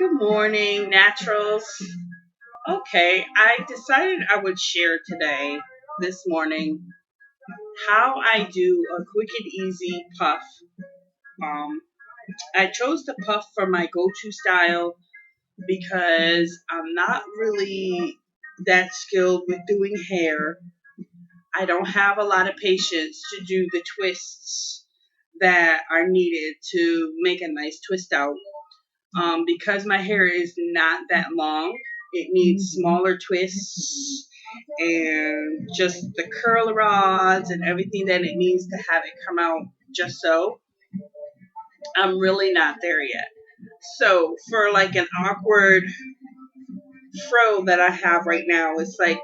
Good morning, naturals. Okay, I decided I would share today, this morning, how I do a quick and easy puff. Um, I chose the puff for my go to style because I'm not really that skilled with doing hair. I don't have a lot of patience to do the twists that are needed to make a nice twist out. Because my hair is not that long, it needs smaller twists and just the curl rods and everything that it needs to have it come out just so. I'm really not there yet. So for like an awkward fro that I have right now, it's like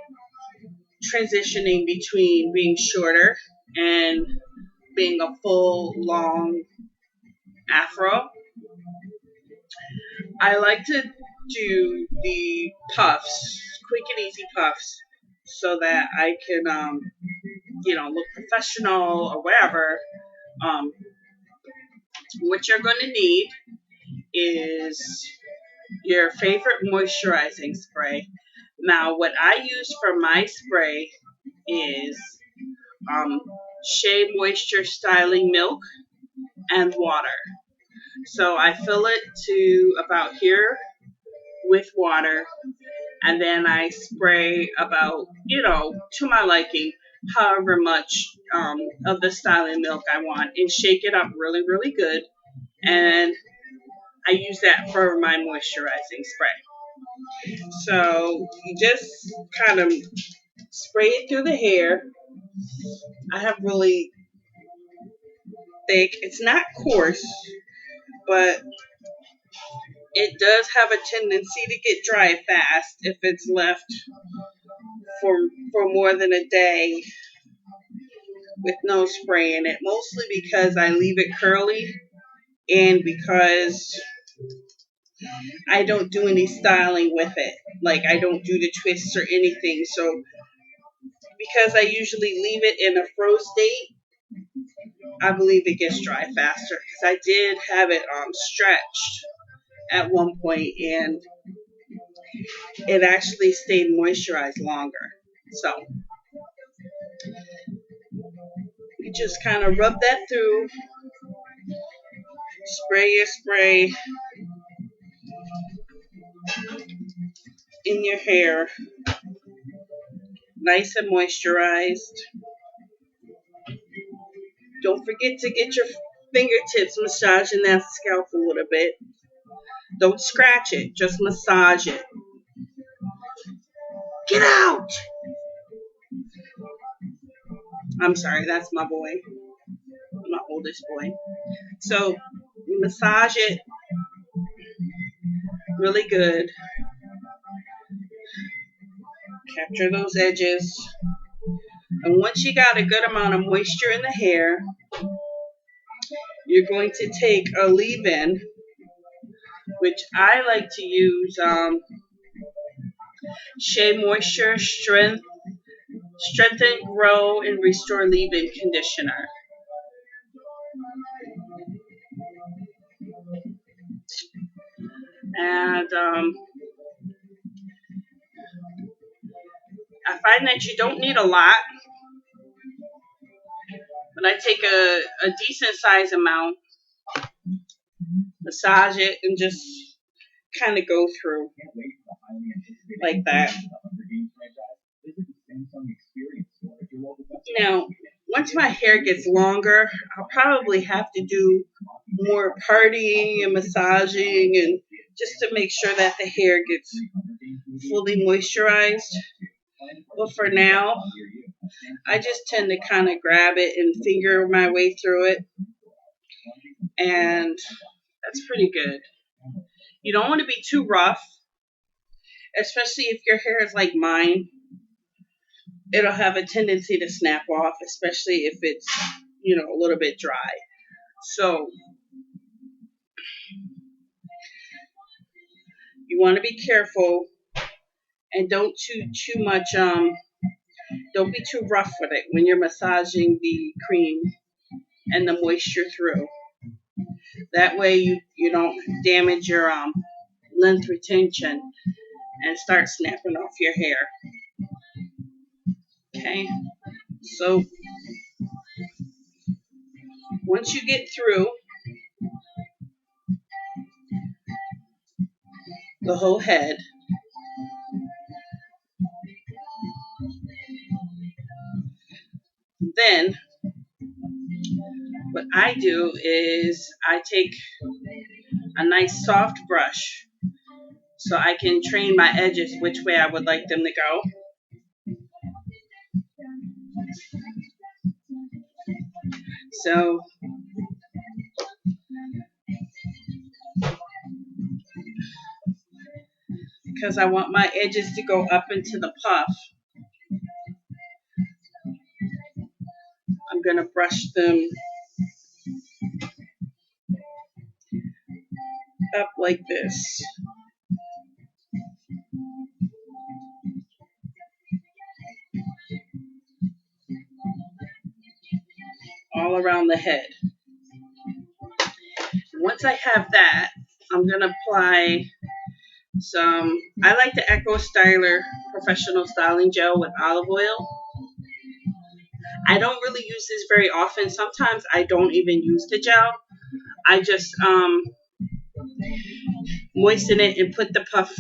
transitioning between being shorter and being a full long afro. I like to do the puffs, quick and easy puffs, so that I can, look professional or whatever. Um, what you're going to need is your favorite moisturizing spray. Now, what I use for my spray is um, Shea Moisture Styling Milk and water. So I fill it to about here with water, and then I spray about, to my liking, however much of the styling milk I want, and shake it up really, really good. And I use that for my moisturizing spray. So you just kind of spray it through the hair. I have really thick, it's not coarse, but it does have a tendency to get dry fast if it's left for for more than a day with no spray in it, mostly because I leave it curly and because I don't do any styling with it. Like, I don't do the twists or anything. So because I usually leave it in a fro state, I believe it gets dry faster because I did have it stretched at one point and it actually stayed moisturized longer. So you just kind of rub that through, spray your spray in your hair, nice and moisturized. Don't forget to get your fingertips massaging that scalp a little bit. Don't scratch it, just massage it. Get out! I'm sorry, that's my boy, my oldest boy. So you massage it really good. Capture those edges. And once you got a good amount of moisture in the hair, you're going to take a leave-in, which I like to use Shea Moisture Strengthen, Grow, and Restore Leave-In Conditioner. And I find that you don't need a lot, but I take a decent size amount, massage it, and just kind of go through like that. Now, once my hair gets longer, I'll probably have to do more partying and massaging and just to make sure that the hair gets fully moisturized. But for now, I just tend to kind of grab it and finger my way through it. And that's pretty good. You don't want to be too rough, especially if your hair is like mine. It'll have a tendency to snap off, especially if it's, a little bit dry. So you want to be careful and don't too much don't be too rough with it when you're massaging the cream and the moisture through. That way you don't damage your length retention and start snapping off your hair. Okay, so once you get through the whole head, then what I do is I take a nice soft brush so I can train my edges which way I would like them to go. So because I want my edges to go up into the puff, I'm going to brush them up like this. All around the head. Once I have that, I'm going to apply I like the Echo Styler Professional Styling Gel with olive oil. I don't really use this very often. Sometimes I don't even use the gel. I just moisten it and put the puff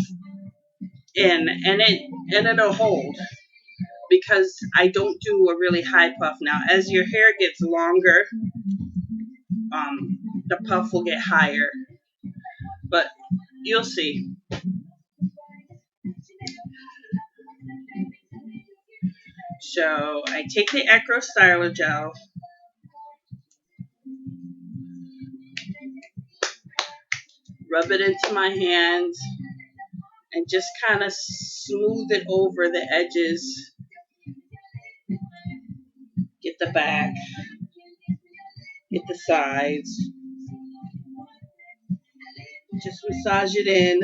in, and it'll hold because I don't do a really high puff. Now, as your hair gets longer, the puff will get higher, but you'll see. So I take the Echo Styler Gel, rub it into my hands, and just kind of smooth it over the edges. Get the back, get the sides. Just massage it in.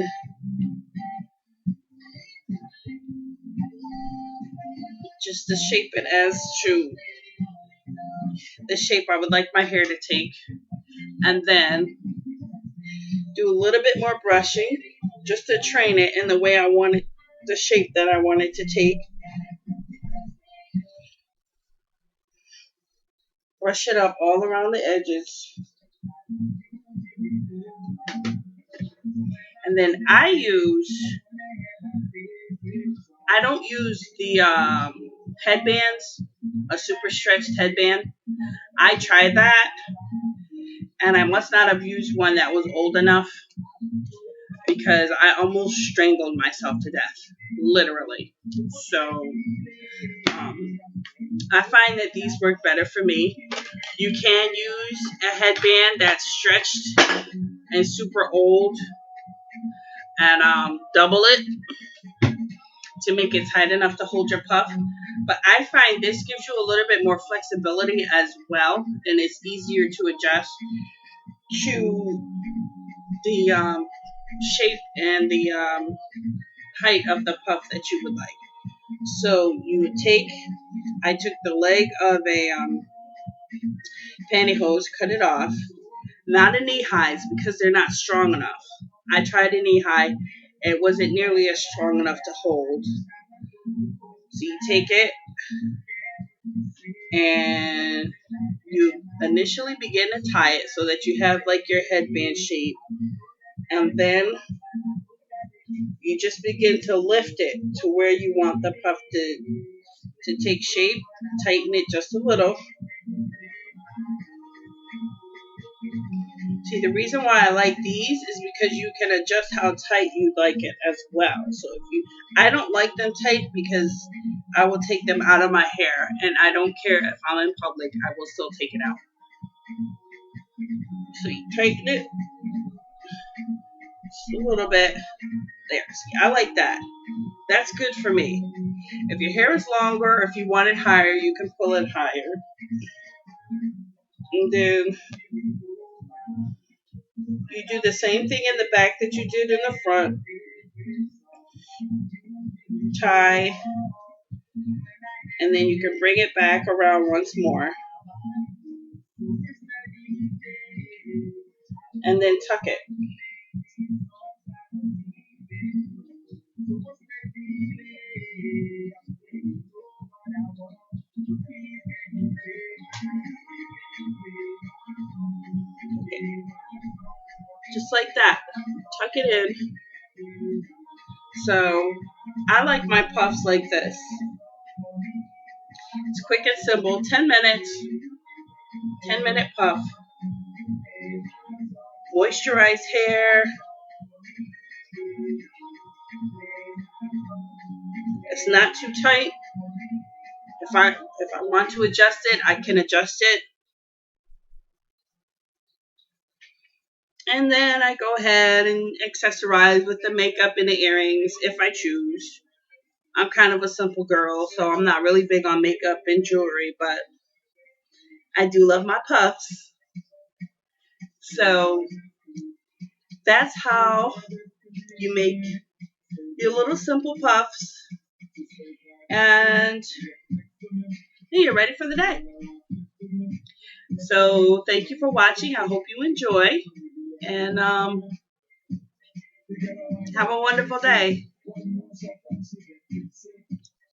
Just to shape it as to the shape I would like my hair to take. And then do a little bit more brushing just to train it in the way I want it, the shape that I want it to take. Brush it up all around the edges. And then I don't use the headbands, a super stretched headband. I tried that, and I must not have used one that was old enough because I almost strangled myself to death, literally. So I find that these work better for me. You can use a headband that's stretched and super old and double it to make it tight enough to hold your puff. But I find this gives you a little bit more flexibility as well, and it's easier to adjust to the shape and the height of the puff that you would like. So I took the leg of a pantyhose, cut it off, not a knee highs because they're not strong enough. I tried a knee high, it wasn't nearly as strong enough to hold. So you take it and you initially begin to tie it so that you have like your headband shape, and then you just begin to lift it to where you want the puff to take shape. Tighten it just a little. See, the reason why I like these is because you can adjust how tight you like it as well. So I don't like them tight because I will take them out of my hair, and I don't care if I'm in public, I will still take it out. So you tighten it just a little bit. There, see, I like that. That's good for me. If your hair is longer, if you want it higher, you can pull it higher. And then you do the same thing in the back that you did in the front. Tie, and then you can bring it back around once more. And then tuck it. Just like that. Tuck it in. So I like my puffs like this. It's quick and simple. 10 minutes, 10-minute puff. Moisturize hair. It's not too tight. If I want to adjust it, I can adjust it. And then I go ahead and accessorize with the makeup and the earrings if I choose. I'm kind of a simple girl, so I'm not really big on makeup and jewelry, but I do love my puffs. So that's how you make your little simple puffs, and you're ready for the day. So thank you for watching. I hope you enjoy, and have a wonderful day.